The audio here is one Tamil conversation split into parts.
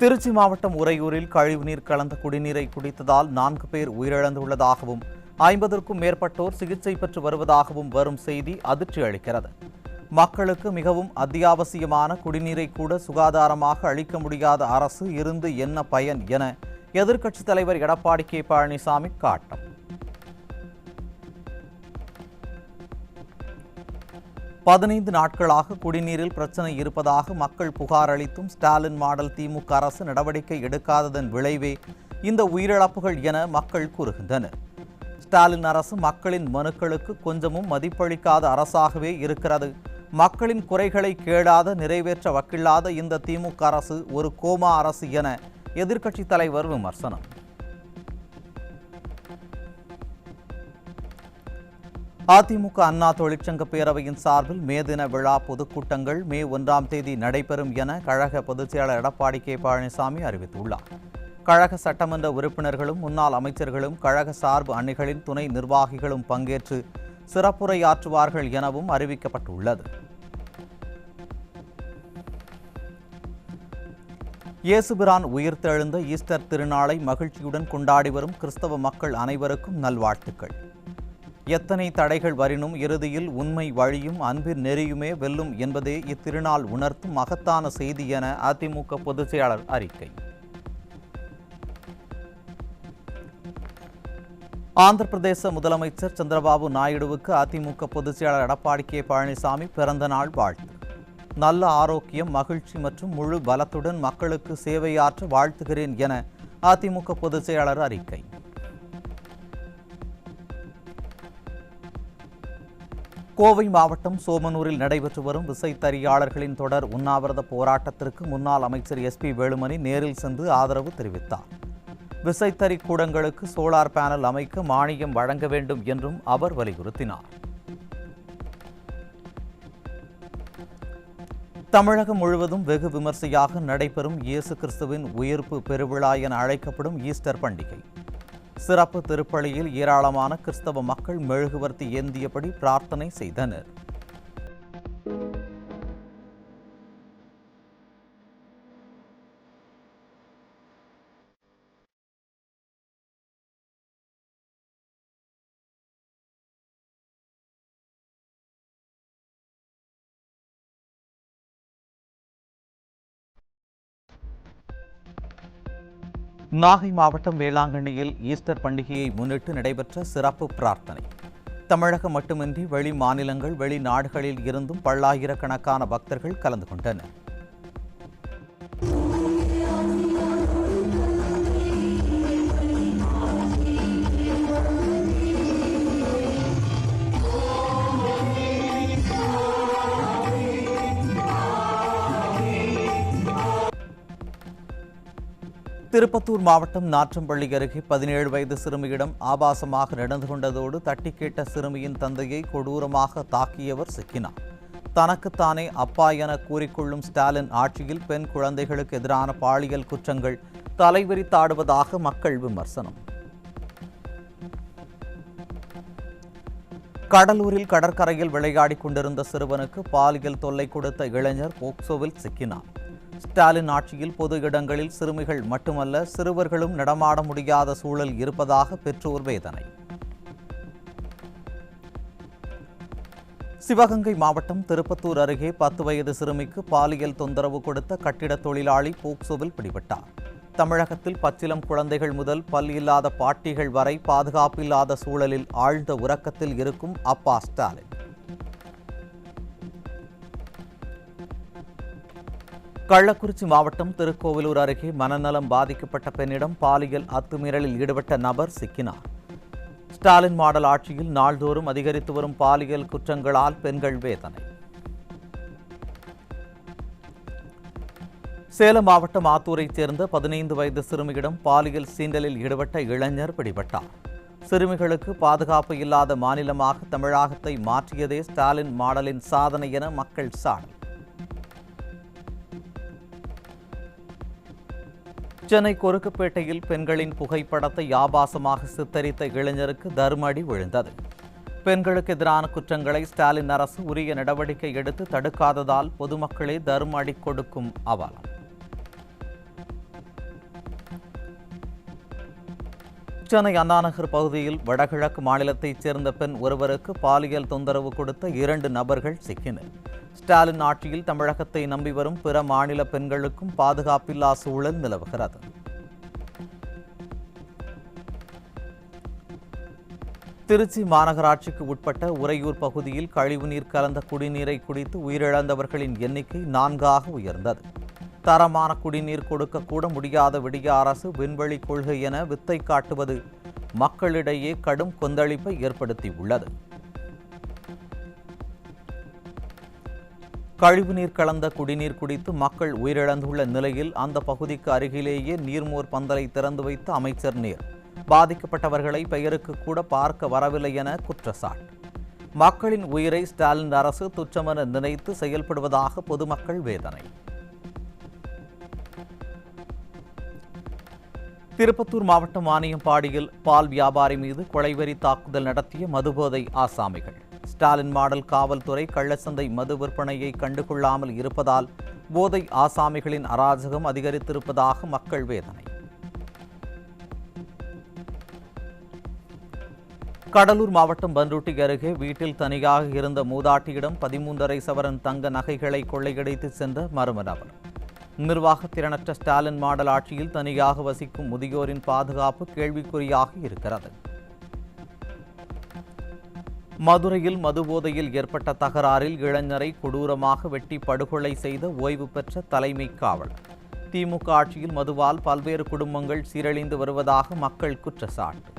திருச்சி மாவட்டம் உறையூரில் கழிவுநீர் கலந்த குடிநீரை குடித்ததால் 4 பேர் உயிரிழந்துள்ளதாகவும் 50க்கும் மேற்பட்டோர் சிகிச்சை பெற்று வருவதாகவும் வரும் செய்தி அதிர்ச்சி அளிக்கிறது. மக்களுக்கு மிகவும் அத்தியாவசியமான குடிநீரை கூட சுகாதாரமாக அளிக்க முடியாத அரசு இருந்து என்ன பயன் என எதிர்க்கட்சித் தலைவர் எடப்பாடி கே. பழனிசாமி காட்டம். பதினைந்து நாட்களாக குடிநீரில் பிரச்சனை இருப்பதாக மக்கள் புகார் அளித்தும் ஸ்டாலின் மாடல் திமுக அரசு நடவடிக்கை எடுக்காததன் விளைவே இந்த உயிரிழப்புகள் என மக்கள் கூறுகின்றனர். ஸ்டாலின் அரசு மக்களின் மனுக்களுக்கு கொஞ்சமும் மதிப்பளிக்காத அரசாகவே இருக்கிறது. மக்களின் குறைகளை கேளாத, நிறைவேற்ற வக்கில்லாத இந்த திமுக அரசு ஒரு கோமா அரசு என எதிர்க்கட்சித் தலைவர் விமர்சனம். அதிமுக அண்ணா தொழிற்சங்க பேரவையின் சார்பில் மே தின விழா பொதுக்கூட்டங்கள் மே 1ஆம் தேதி நடைபெறும் என கழக பொதுச் செயலாளர் எடப்பாடி கே. பழனிசாமி அறிவித்துள்ளார். கழக சட்டமன்ற உறுப்பினர்களும் முன்னாள் அமைச்சர்களும் கழக சார்பு அணிகளின் துணை நிர்வாகிகளும் பங்கேற்று சிறப்புரையாற்றுவார்கள் எனவும் அறிவிக்கப்பட்டுள்ளது. இயேசுபிரான் உயிர்த்தெழுந்த ஈஸ்டர் திருநாளை மகிழ்ச்சியுடன் கொண்டாடி வரும் கிறிஸ்தவ மக்கள் அனைவருக்கும் நல்வாழ்த்துக்கள். எத்தனை தடைகள் வரினும் இறுதியில் உண்மை வழியும் அன்பின் நெறியுமே வெல்லும் என்பதே இத்திருநாள் உணர்த்தும் மகத்தான செய்தி என அதிமுக பொதுச் செயலாளர் அறிக்கை. ஆந்திர பிரதேச முதலமைச்சர் சந்திரபாபு நாயுடுவுக்கு அதிமுக பொதுச் செயலாளர் எடப்பாடி கே. பழனிசாமி பிறந்த நாள் வாழ்த்து. நல்ல ஆரோக்கியம், மகிழ்ச்சி மற்றும் முழு பலத்துடன் மக்களுக்கு சேவையாற்ற வாழ்த்துகிறேன் என அதிமுக பொதுச் செயலாளர் அறிக்கை. கோவை மாவட்டம் சோமனூரில் நடைபெற்று வரும் விசைத்தறியாளர்களின் தொடர் உண்ணாவிரத போராட்டத்திற்கு முன்னாள் அமைச்சர் SP வேலுமணி நேரில் சென்று ஆதரவு தெரிவித்தார். விசைத்தறி கூடங்களுக்கு சோலார் பேனல் அமைக்க மானியம் வழங்க வேண்டும் என்றும் அவர் வலியுறுத்தினார். தமிழகம் முழுவதும் வெகு விமர்சையாக நடைபெறும் இயேசு கிறிஸ்துவின் உயிர்ப்பு பெருவிழா என அழைக்கப்படும் ஈஸ்டர் பண்டிகை சிறப்பு திருப்பலியில் ஏராளமான கிறிஸ்தவ மக்கள் மெழுகுவர்த்தி ஏந்தியபடி பிரார்த்தனை செய்தனர். நாகை மாவட்டம் வேளாங்கண்ணியில் ஈஸ்டர் பண்டிகையை முன்னிட்டு நடைபெற்ற சிறப்பு பிரார்த்தனை. தமிழகம் மட்டுமின்றி வெளி மாநிலங்கள், வெளிநாடுகளில் இருந்தும் பல்லாயிரக்கணக்கான பக்தர்கள் கலந்து கொண்டனர். திருப்பத்தூர் மாவட்டம் நாற்றம்பள்ளி அருகே 17 வயது சிறுமியிடம் ஆபாசமாக நடந்து கொண்டதோடு தட்டி கேட்ட சிறுமியின் தந்தையை கொடூரமாக தாக்கியவர் சிக்கினார். தனக்குத்தானே அப்பா என கூறிக்கொள்ளும் ஸ்டாலின் ஆட்சியில் பெண் குழந்தைகளுக்கு எதிரான பாலியல் குற்றங்கள் தலைவிரித்தாடுவதாக மக்கள் விமர்சனம். கடலூரில் கடற்கரையில் விளையாடிக் கொண்டிருந்த சிறுவனுக்கு பாலியல் தொல்லை கொடுத்த இளைஞர் போக்சோவில் சிக்கினார். ஸ்டாலின் ஆட்சியில் பொது இடங்களில் சிறுமிகள் மட்டுமல்ல, சிறுவர்களும் நடமாட முடியாத சூழல் இருப்பதாக பெற்றோர் வேதனை. சிவகங்கை மாவட்டம் திருப்பத்தூர் அருகே 10 வயது சிறுமிக்கு பாலியல் தொந்தரவு கொடுத்த கட்டிட தொழிலாளி போக்சோவில் பிடிபட்டார். தமிழகத்தில் பச்சிளம் குழந்தைகள் முதல் பல் இல்லாத பாட்டிகள் வரை பாதுகாப்பில்லாத சூழலில் ஆழ்ந்த உறக்கத்தில் இருக்கும் அப்பா ஸ்டாலின். கள்ளக்குறிச்சி மாவட்டம் திருக்கோவிலூர் அருகே மனநலம் பாதிக்கப்பட்ட பெண்ணிடம் பாலியல் அத்துமீறலில் ஈடுபட்ட நபர் சிக்கினார். ஸ்டாலின் மாடல் ஆட்சியில் நாள்தோறும் அதிகரித்து வரும் பாலியல் குற்றங்களால் பெண்கள் வேதனை. சேலம் மாவட்டம் ஆத்தூரைச் சேர்ந்த 15 வயது சிறுமியிடம் பாலியல் சீண்டலில் ஈடுபட்ட இளைஞர் பிடிபட்டார். சிறுமிகளுக்கு பாதுகாப்பு இல்லாத மாநிலமாக தமிழகத்தை மாற்றியதே ஸ்டாலின் மாடலின் சாதனை என மக்கள் சாடல். சென்னை கொருக்குப்பேட்டையில் பெண்களின் புகைப்படத்தை ஆபாசமாக சித்தரித்த இளைஞருக்கு தர்மடி விழுந்தது. பெண்களுக்கு எதிரான குற்றங்களை ஸ்டாலின் அரசு உரிய நடவடிக்கை எடுத்து தடுக்காததால் பொதுமக்களே தர்ம அடி கொடுக்கும் அவலம். சென்னை அண்ணாநகர் பகுதியில் வடகிழக்கு மாநிலத்தைச் சேர்ந்த பெண் ஒருவருக்கு பாலியல் தொந்தரவு கொடுத்த 2 நபர்கள் சிக்கினர். ஸ்டாலின் ஆட்சியில் தமிழகத்தை நம்பி வரும் பிற மாநில பெண்களுக்கும் பாதுகாப்பில்லா சூழல் நிலவுகிறது. திருச்சி மாநகராட்சிக்கு உட்பட்ட உறையூர் பகுதியில் கழிவுநீர் கலந்த குடிநீரை குடித்து உயிரிழந்தவர்களின் எண்ணிக்கை 4ஆக உயர்ந்தது. தரமான குடிநீர் கொடுக்க கூட முடியாத விடிய அரசு விண்வெளி கொள்கை என வித்தை காட்டுவது மக்களிடையே கடும் கொந்தளிப்பை ஏற்படுத்தியுள்ளது. கழிவுநீர் கலந்த குடிநீர் குடித்து மக்கள் உயிரிழந்துள்ள நிலையில் அந்த பகுதிக்கு அருகிலேயே நீர்மோர் பந்தலை திறந்து வைத்த அமைச்சர் நேரு பாதிக்கப்பட்டவர்களை பெயருக்கு கூட பார்க்க வரவில்லை என குற்றச்சாட்டு. மக்களின் உயிரை ஸ்டாலின் அரசு துச்சமென நினைத்து செயல்படுவதாக பொதுமக்கள் வேதனை. திருப்பத்தூர் மாவட்டம் வாணியம்பாடியில் பால் வியாபாரி மீது கொலைவெறி தாக்குதல் நடத்திய மதுபோதை ஆசாமிகள். ஸ்டாலின் மாடல் காவல்துறை கள்ளச்சந்தை மது விற்பனையை கண்டுகொள்ளாமல் இருப்பதால் போதை ஆசாமிகளின் அராஜகம் அதிகரித்திருப்பதாக மக்கள் வேதனை. கடலூர் மாவட்டம் பண்ருட்டி அருகே வீட்டில் தனியாக இருந்த மூதாட்டியிடம் 13.5 சவரன் தங்க நகைகளை கொள்ளையடித்து சென்ற மர்ம நபர். நிர்வாக திறனற்ற ஸ்டாலின் மாடல் ஆட்சியில் தனியாக வசிக்கும் முதியோரின் பாதுகாப்பு கேள்விக்குறியாக இருக்கிறது. மதுரையில் மதுபோதையில் ஏற்பட்ட தகராறில் இளைஞரை கொடூரமாக வெட்டி படுகொலை செய்த ஓய்வு பெற்ற தலைமை காவலர். திமுக ஆட்சியில் மதுவால் பல்வேறு குடும்பங்கள் சீரழிந்து வருவதாக மக்கள் குற்றச்சாட்டு.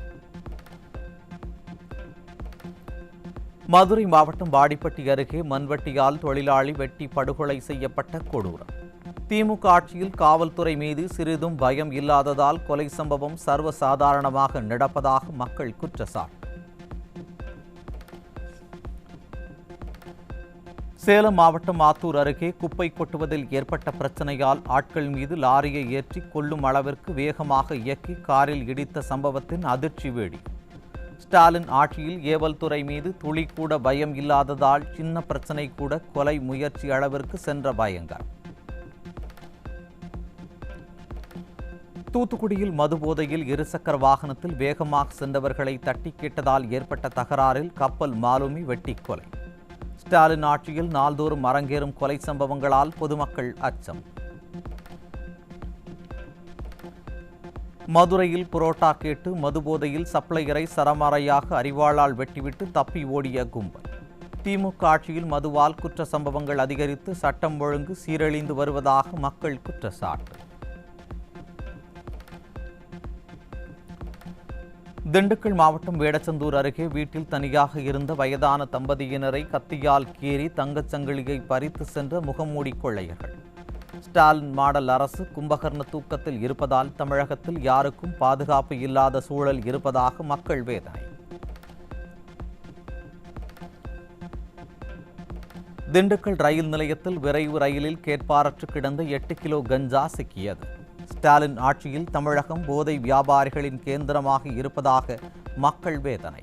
மதுரை மாவட்டம் வாடிப்பட்டி அருகே மண்வெட்டியால் தொழிலாளி வெட்டி படுகொலை செய்யப்பட்ட கொடூரம். திமுக ஆட்சியில் காவல்துறை மீது சிறிதும் பயம் இல்லாததால் கொலை சம்பவம் சர்வசாதாரணமாக நடப்பதாக மக்கள் குற்றச்சாட்டு. சேலம் மாவட்டம் ஆத்தூர் அருகே குப்பை கொட்டுவதில் ஏற்பட்ட பிரச்சனையால் ஆட்கள் மீது லாரியை ஏற்றி கொல்லும் அளவிற்கு வேகமாக இயக்கி காரில் இடித்த சம்பவத்தின் அதிர்ச்சி வேடி. ஸ்டாலின் ஆட்சியில் ஏவல் துறை மீது துளி கூட பயம் இல்லாததால் சின்ன பிரச்சனை கூட கொலை முயற்சி அளவிற்கு சென்ற பயங்கரம். தூத்துக்குடியில் மதுபோதையில் இருசக்கர வாகனத்தில் வேகமாக சென்றவர்களை தட்டி கேட்டதால் ஏற்பட்ட தகராறில் கப்பல் மாலுமி வெட்டி கொலை. ஸ்டாலின் ஆட்சியில் நாள்தோறும் அரங்கேறும் கொலை சம்பவங்களால் பொதுமக்கள் அச்சம். மதுரையில் புரோட்டா கேட்டு மதுபோதையில் சப்ளையரை சரமாரியாக அரிவாளால் வெட்டிவிட்டு தப்பி ஓடிய கும்பல். திமுக ஆட்சியில் மதுவால் குற்ற சம்பவங்கள் அதிகரித்து சட்டம் ஒழுங்கு சீரழிந்து வருவதாக மக்கள் குற்றச்சாட்டு. திண்டுக்கல் மாவட்டம் வேடச்சந்தூர் அருகே வீட்டில் தனியாக இருந்த வயதான தம்பதியினரை கத்தியால் கீறி தங்கச்சங்கிலியை பறித்து சென்ற முகமூடி கொள்ளையர்கள். ஸ்டாலின் மாடல் அரசு கும்பகர்ண தூக்கத்தில் இருப்பதால் தமிழகத்தில் யாருக்கும் பாதுகாப்பு இல்லாத சூழல் இருப்பதாக மக்கள் வேதனை. திண்டுக்கல் ரயில் நிலையத்தில் விரைவு ரயிலில் கேட்பாரற்று கிடந்த 8 கிலோ கஞ்சா சிக்கியது. ஸ்டாலின் ஆட்சியில் தமிழகம் போதை வியாபாரிகளின் கேந்திரமாக இருப்பதாக மக்கள் வேதனை.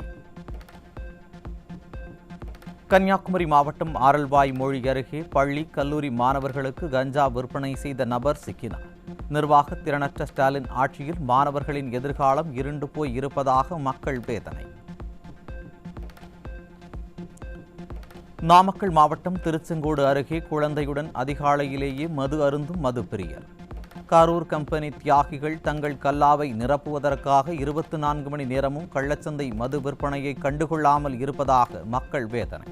கன்னியாகுமரி மாவட்டம் ஆரல்வாய் மொழி அருகே பள்ளி கல்லூரி மாணவர்களுக்கு கஞ்சா விற்பனை செய்த நபர் சிக்கினார். நிர்வாக திறனற்ற ஸ்டாலின் ஆட்சியில் மாணவர்களின் எதிர்காலம் இருண்டு போய் இருப்பதாக மக்கள் வேதனை. நாமக்கல் மாவட்டம் திருச்செங்கோடு அருகே குழந்தையுடன் அதிகாலையிலேயே மது அருந்தும் மது பிரியர். கரூர் கம்பெனி தியாகிகள் தங்கள் கல்லாவை நிரப்புவதற்காக 24 மணி நேரமும் கள்ளச்சந்தை மது விற்பனையை கண்டுகொள்ளாமல் இருப்பதாக மக்கள் வேதனை.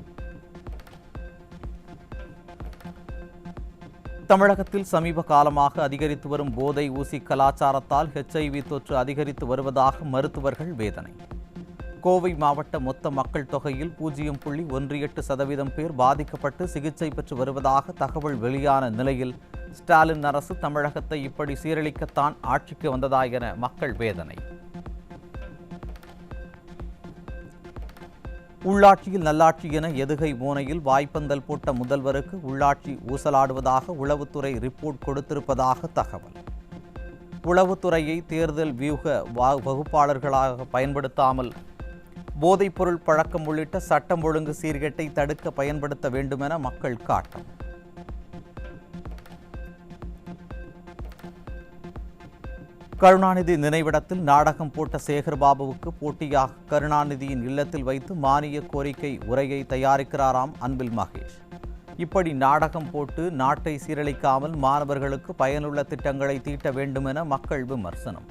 தமிழகத்தில் சமீப காலமாக அதிகரித்து வரும் போதை ஊசி கலாச்சாரத்தால் HIV தொற்று அதிகரித்து வருவதாக மருத்துவர்கள் வேதனை. கோவை மாவட்ட மொத்த மக்கள் தொகையில் 0.18% பேர் பாதிக்கப்பட்டு சிகிச்சை பெற்று வருவதாக தகவல் வெளியான நிலையில் ஸ்டாலின் அரசு தமிழகத்தை இப்படி சீரழிக்கத்தான் ஆட்சிக்கு வந்ததா என மக்கள் வேதனை. உள்ளாட்சியில் நல்லாட்சி என எதுகை மோனையில் வாய்ப்பந்தல் போட்ட முதல்வருக்கு உள்ளாட்சி ஊசலாடுவதாக உளவுத்துறை ரிப்போர்ட் கொடுத்திருப்பதாக தகவல். உளவுத்துறையை தேர்தல் வியூக வகுப்பாளர்களாக பயன்படுத்தாமல் போதைப்பொருள் பழக்கம் உள்ளிட்ட சட்டம் ஒழுங்கு சீர்கேட்டை தடுக்க பயன்படுத்த வேண்டுமென மக்கள் காட்டம். கருணாநிதி நினைவிடத்தில் நாடகம் போட்ட சேகர்பாபுவுக்கு போட்டியாக கருணாநிதியின் இல்லத்தில் வைத்து மானிய கோரிக்கை உரையை தயாரிக்கிறாராம் அன்பில் மகேஷ். இப்படி நாடகம் போட்டு நாட்டை சீரழிக்காமல் மாணவர்களுக்கு பயனுள்ள திட்டங்களை தீட்ட வேண்டுமென மக்கள் விமர்சனம்.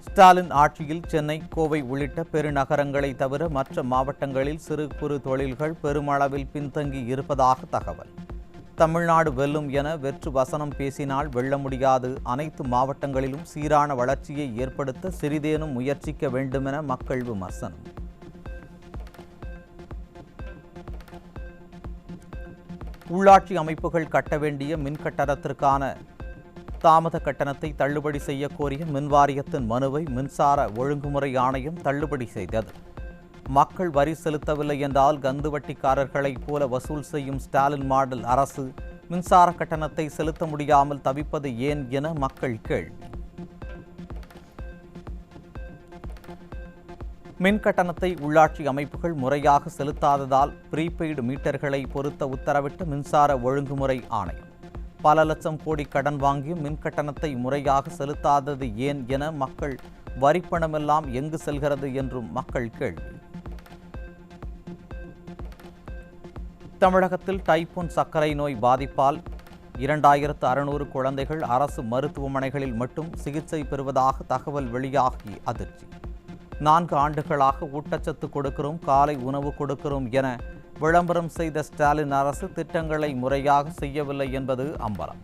ஸ்டாலின் ஆட்சியில் சென்னை, கோவை உள்ளிட்ட பெருநகரங்களை தவிர மற்ற மாவட்டங்களில் சிறு குறு தொழில்கள் பெருமளவில் பின்தங்கி இருப்பதாக தகவல். தமிழ்நாடு வெல்லும் என வெற்று வசனம் பேசினால் வெல்ல முடியாது. அனைத்து மாவட்டங்களிலும் சீரான வளர்ச்சியை ஏற்படுத்த சிறிதேனும் முயற்சிக்க வேண்டுமென மக்கள் விமர்சனம். உள்ளாட்சி அமைப்புகள் கட்ட வேண்டிய மின் கட்டணத்திற்கான தாமத கட்டணத்தை தள்ளுபடி செய்ய கோரிய மின்வாரியத்தின் மனுவை மின்சார ஒழுங்குமுறை ஆணையம் தள்ளுபடி செய்தது. மக்கள் வரி செலுத்தவில்லை என்றால் கந்துவட்டிக்காரர்களைப் போல வசூல் செய்யும் ஸ்டாலின் மாடல் அரசு மின்சார கட்டணத்தை செலுத்த முடியாமல் தவிப்பது ஏன் என மக்கள் கேள்வி. மின் கட்டணத்தை உள்ளாட்சி அமைப்புகள் முறையாக செலுத்தாததால் ப்ரீபெய்டு மீட்டர்களை பொருத்த உத்தரவிட்ட மின்சார ஒழுங்குமுறை ஆணையம் பல லட்சம் கோடி கடன் வாங்கியும் மின் கட்டணத்தை முறையாக செலுத்தாதது ஏன் என மக்கள் வரிப்பணமெல்லாம் எங்கு செல்கிறது என்றும் மக்கள் கேள்வி. தமிழகத்தில் டைப் 1 சர்க்கரை நோய் பாதிப்பால் 2600 குழந்தைகள் அரசு மருத்துவமனைகளில் மட்டும் சிகிச்சை பெறுவதாக தகவல் வெளியாகி அதிர்ச்சி. 4 ஆண்டுகளாக ஊட்டச்சத்து கொடுக்கிறோம், காலை உணவு கொடுக்கிறோம் என விளம்பரம் செய்த ஸ்டாலின் அரசு திட்டங்களை முறையாக செய்யவில்லை என்பது அம்பலம்.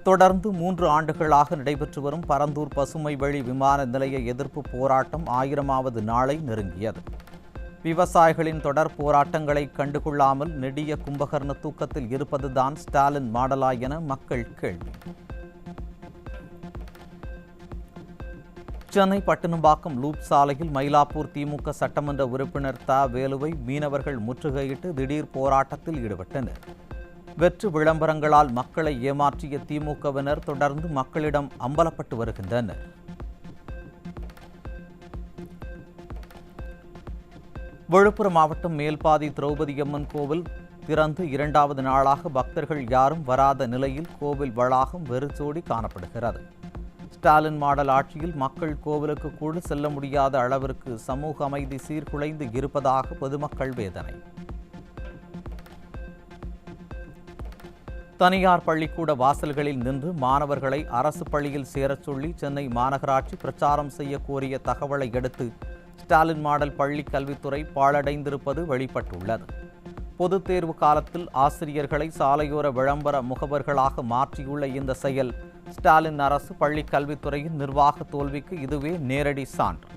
தொடர்ந்து 3 ஆண்டுகளாக நடைபெற்று வரும் பரந்தூர் பசுமை வழி விமான நிலைய எதிர்ப்பு போராட்டம் 1000வது நாளை நெருங்கியது. விவசாயிகளின் தொடர் போராட்டங்களை கண்டுகொள்ளாமல் நெடிய கும்பகர்ண தூக்கத்தில் இருப்பதுதான் ஸ்டாலின் மாடலா என மக்கள் கேள்வி. சென்னை பட்டினம்பாக்கம் லூப் சாலையில் மயிலாப்பூர் திமுக சட்டமன்ற உறுப்பினர் த. வேலுவை மீனவர்கள் முற்றுகையிட்டு திடீர் போராட்டத்தில் ஈடுபட்டனர். வெற்று விளம்பரங்களால் மக்களை ஏமாற்றிய திமுகவினர் தொடர்ந்து மக்களிடம் அம்பலப்பட்டு வருகின்றனர். விழுப்புரம் மாவட்டம் மேல்பாதி திரௌபதியம்மன் கோவில் திறந்து 2வது நாளாக பக்தர்கள் யாரும் வராத நிலையில் கோவில் வளாகம் வெறிச்சோடி காணப்படுகிறது. ஸ்டாலின் மாடல் ஆட்சியில் மக்கள் கோவிலுக்கு கூட செல்ல முடியாத அளவிற்கு சமூக அமைதி சீர்குலைந்து இருப்பதாக பொதுமக்கள் வேதனை. தனியார் பள்ளிக்கூட வாசல்களில் நின்று மாணவர்களை அரசு பள்ளியில் சேரச் சொல்லி சென்னை மாநகராட்சி பிரச்சாரம் செய்ய கோரிய தகவலை அடுத்து ஸ்டாலின் மாடல் பள்ளி கல்வித்துறை பாழடைந்திருப்பது வெளிப்பட்டுள்ளது. பொதுத் தேர்வு காலத்தில் ஆசிரியர்களை சாலையோர விளம்பர முகவர்களாக மாற்றியுள்ள இந்த செயல் ஸ்டாலின் அரசு பள்ளி கல்வித்துறையின் நிர்வாக தோல்விக்கு இதுவே நேரடி சான்று.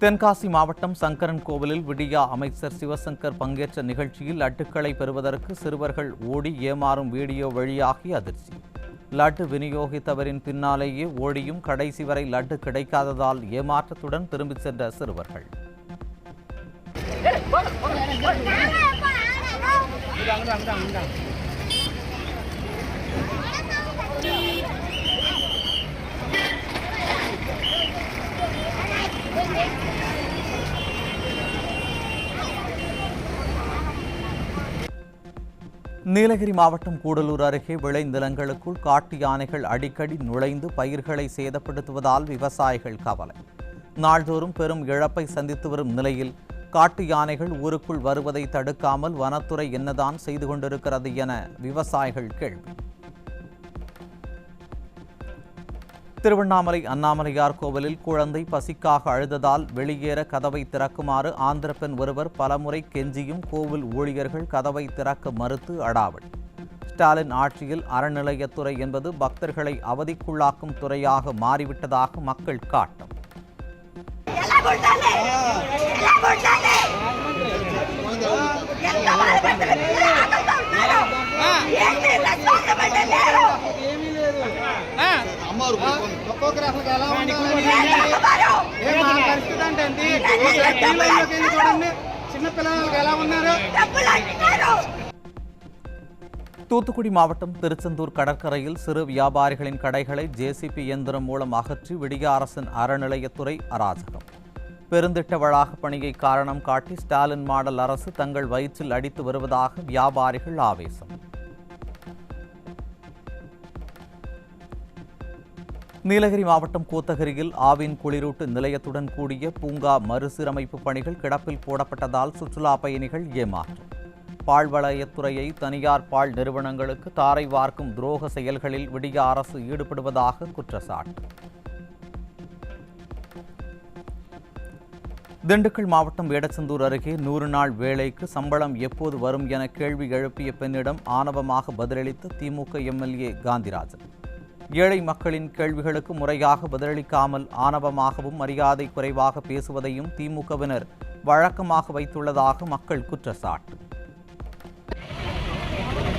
தென்காசி மாவட்டம் சங்கரன் கோவிலில் விடியா அமைச்சர் சிவசங்கர் பங்கேற்ற நிகழ்ச்சியில் லட்டுக்களை பெறுவதற்கு சிறுவர்கள் ஓடி ஏமாறும் வீடியோ வெளியாகி அதிர்ச்சி. லட்டு விநியோகித்தவரின் பின்னாலேயே ஓடியும் கடைசி வரை லட்டு கிடைக்காததால் ஏமாற்றத்துடன் திரும்பிச் சென்ற சிறுவர்கள். நீலகிரி மாவட்டம் கூடலூர் அருகே விளைநிலங்களுக்குள் காட்டு யானைகள் அடிக்கடி நுழைந்து பயிர்களை சேதப்படுத்துவதால் விவசாயிகள் கவலை. நாள்தோறும் பெரும் இழப்பை சந்தித்து வரும் நிலையில் காட்டு யானைகள் ஊருக்குள் வருவதை தடுக்காமல் வனத்துறை என்னதான் செய்து கொண்டிருக்கிறது என விவசாயிகள் கேள்வி. திருவண்ணாமலை அண்ணாமலையார் கோவிலில் குழந்தை பசிக்காக அழுததால் வெளியேற கதவை திறக்குமாறு ஆந்திர பெண் ஒருவர் பலமுறை கெஞ்சியும் கோவில் ஊழியர்கள் கதவை திறக்க மறுத்து அடாவடி. ஸ்டாலின் ஆட்சியில் அறநிலையத்துறை என்பது பக்தர்களை அவதிக்குள்ளாக்கும் துறையாக மாறிவிட்டதாக மக்கள் காட்டும். தூத்துக்குடி மாவட்டம் திருச்செந்தூர் கடற்கரையில் சிறு வியாபாரிகளின் கடைகளை ஜேசிபி இயந்திரம் மூலம் அகற்றி விடிய அரசின் அறநிலையத்துறை அராஜகம். பெருந்திட்ட வளாக பணியை காரணம் காட்டி ஸ்டாலின் மாடல் அரசு தங்கள் வயிற்றில் அடித்து வருவதாக வியாபாரிகள் ஆவேசம். நீலகிரி மாவட்டம் கோத்தகிரியில் ஆவின் குளிரூட்டு நிலையத்துடன் கூடிய பூங்கா மறுசீரமைப்பு பணிகள் கிடப்பில் போடப்பட்டதால் சுற்றுலா பயணிகள் ஏமாற்றம். பால்வளயத்துறையை தனியார் பால் நிறுவனங்களுக்கு தாரை வார்க்கும் துரோக செயல்களில் விடிய அரசு ஈடுபடுவதாக குற்றச்சாட்டு. திண்டுக்கல் மாவட்டம் வேடச்சந்தூர் அருகே 100 நாள் வேலைக்கு சம்பளம் எப்போது வரும் என கேள்வி எழுப்பிய பெண்ணிடம் ஆணவமாக பதிலளித்த திமுக எம்எல்ஏ காந்திராஜன். ஏழை மக்களின் கேள்விகளுக்கு முறையாக பதிலளிக்காமல் ஆணவமாகவும் மரியாதை குறைவாக பேசுவதையும் திமுகவினர் வழக்கமாக வைத்துள்ளதாக மக்கள் குற்றச்சாட்டு.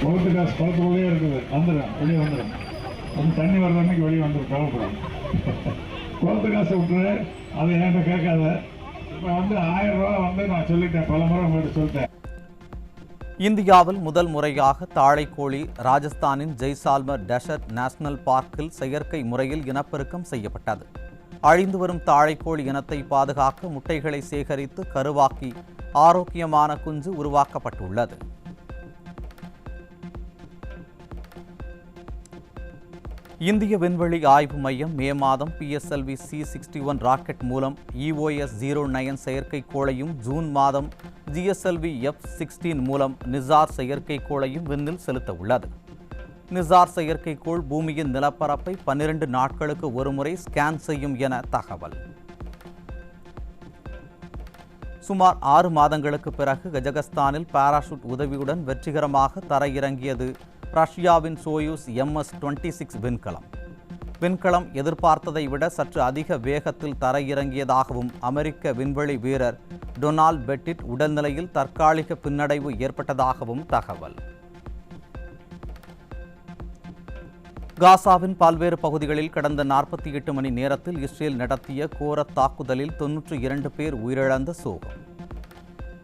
குளத்துக்குள்ளே இருக்குது, வந்துடும், வெளியே வந்துடும். அது தண்ணி வர்ற அன்னைக்கு வெளியே வந்துடும், கவலைப்படும். குளத்து காசை விட்டுரு, அதை என்கிட்ட கேட்காத. இப்போ 1000 ரூபா நான் சொல்லிட்டேன், பல முறை உங்கள்கிட்ட சொல்லிட்டேன். இந்தியாவில் முதல் முறையாக தாழைக்கோழி ராஜஸ்தானின் ஜெய்சால்மர் டெசர்ட் நேஷனல் பார்க்கில் செயற்கை முறையில் இனப்பெருக்கம் செய்யப்பட்டது. அழிந்து வரும் தாழைக்கோழி இனத்தை பாதுகாக்க முட்டைகளை சேகரித்து கருவாக்கி ஆரோக்கியமான குஞ்சு உருவாக்கப்பட்டுள்ளது. இந்திய விண்வெளி ஆய்வு மையம் மே மாதம் PSLV C-61 ராக்கெட் மூலம் EOS-09 செயற்கைக்கோளையும், ஜூன் மாதம் GSLV F-16 மூலம் நிசார் செயற்கைக்கோளையும் விண்ணில் செலுத்த உள்ளது. நிசார் செயற்கைக்கோள் பூமியின் நிலப்பரப்பை 12 நாட்களுக்கு ஒருமுறை ஸ்கேன் செய்யும் என தகவல். சுமார் 6 மாதங்களுக்கு பிறகு கஜகஸ்தானில் பாராசூட் உதவியுடன் வெற்றிகரமாக தரையிறங்கியது ரஷ்யாவின் சோயூஸ் MS-26 விண்கலம். விண்கலம் எதிர்பார்த்ததை விட சற்று அதிக வேகத்தில் தரையிறங்கியதாகவும் அமெரிக்க விண்வெளி வீரர் டொனால்ட் பெட்டிட் உடல்நிலையில் தற்காலிக பின்னடைவு ஏற்பட்டதாகவும் தகவல். காசாவின் பல்வேறு பகுதிகளில் கடந்த 48 மணி நேரத்தில் இஸ்ரேல் நடத்திய கோர தாக்குதலில் 92 பேர் உயிரிழந்த சோகம்.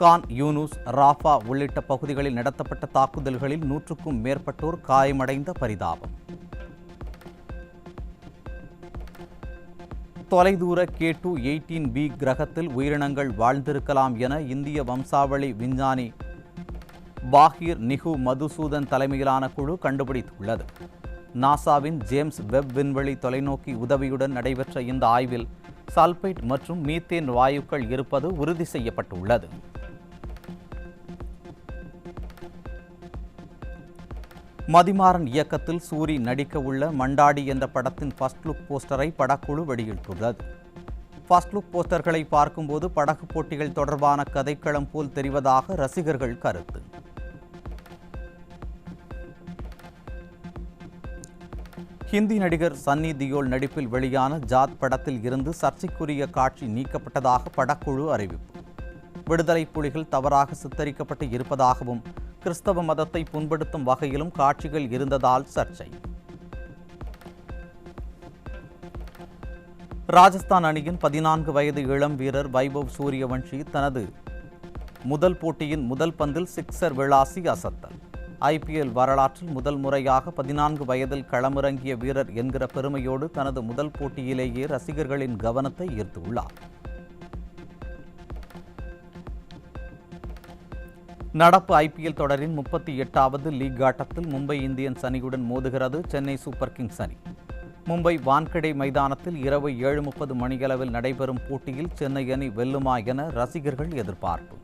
கான் யூனுஸ், ராஃபா உள்ளிட்ட பகுதிகளில் நடத்தப்பட்ட தாக்குதல்களில் 100க்கும் மேற்பட்டோர் காயமடைந்த பரிதாபம். தொலைதூர K2-18b கிரகத்தில் உயிரினங்கள் வாழ்ந்திருக்கலாம் என இந்திய வம்சாவளி விஞ்ஞானி பாஹீர் நிகு மதுசூதன் தலைமையிலான குழு கண்டுபிடித்துள்ளது. நாசாவின் ஜேம்ஸ் வெப் விண்வெளி தொலைநோக்கி உதவியுடன் நடைபெற்ற இந்த ஆய்வில் சல்பைட் மற்றும் மீத்தேன் வாயுக்கள் இருப்பது உறுதி செய்யப்பட்டுள்ளது. மதிமாறன் இயக்கத்தில் சூரி நடிக்க உள்ள மண்டாடி என்ற படத்தின் ஃபர்ஸ்ட் லுக் போஸ்டரை படக்குழு வெளியிட்டுள்ளது. ஃபர்ஸ்ட் லுக் போஸ்டர்களை பார்க்கும்போது படகு போட்டிகள் தொடர்பான கதைக்களம் போல் தெரிவதாக ரசிகர்கள் கருத்து. ஹிந்தி நடிகர் சன்னி தியோல் நடிப்பில் வெளியான ஜாத் படத்தில் இருந்து சர்ச்சைக்குரிய காட்சி நீக்கப்பட்டதாக படக்குழு அறிவிப்பு. விடுதலை புலிகள் தவறாக சித்தரிக்கப்பட்டு இருப்பதாகவும் கிறிஸ்தவ மதத்தை புண்படுத்தும் வகையிலும் காட்சிகள் இருந்ததால் சர்ச்சை. ராஜஸ்தான் அணியின் 14 வயது இளம் வீரர் வைபவ் சூரியவன்ஷி தனது முதல் போட்டியின் முதல் பந்தில் சிக்ஸர் விளாசி அசத்தல். IPL வரலாற்றில் முதல் முறையாக 14 வயதில் களமிறங்கிய வீரர் என்கிற பெருமையோடு தனது முதல் போட்டியிலேயே ரசிகர்களின் கவனத்தை ஈர்த்துள்ளார். நடப்பு IPL தொடரின் 38வது லீக் ஆட்டத்தில் மும்பை இந்தியன்ஸ் அணியுடன் மோதுகிறது சென்னை சூப்பர் கிங்ஸ் அணி. மும்பை வான்கடே மைதானத்தில் இரவு 7:30 மணியளவில் நடைபெறும் போட்டியில் சென்னை அணி வெல்லுமா என ரசிகர்கள் எதிர்பார்ப்பு.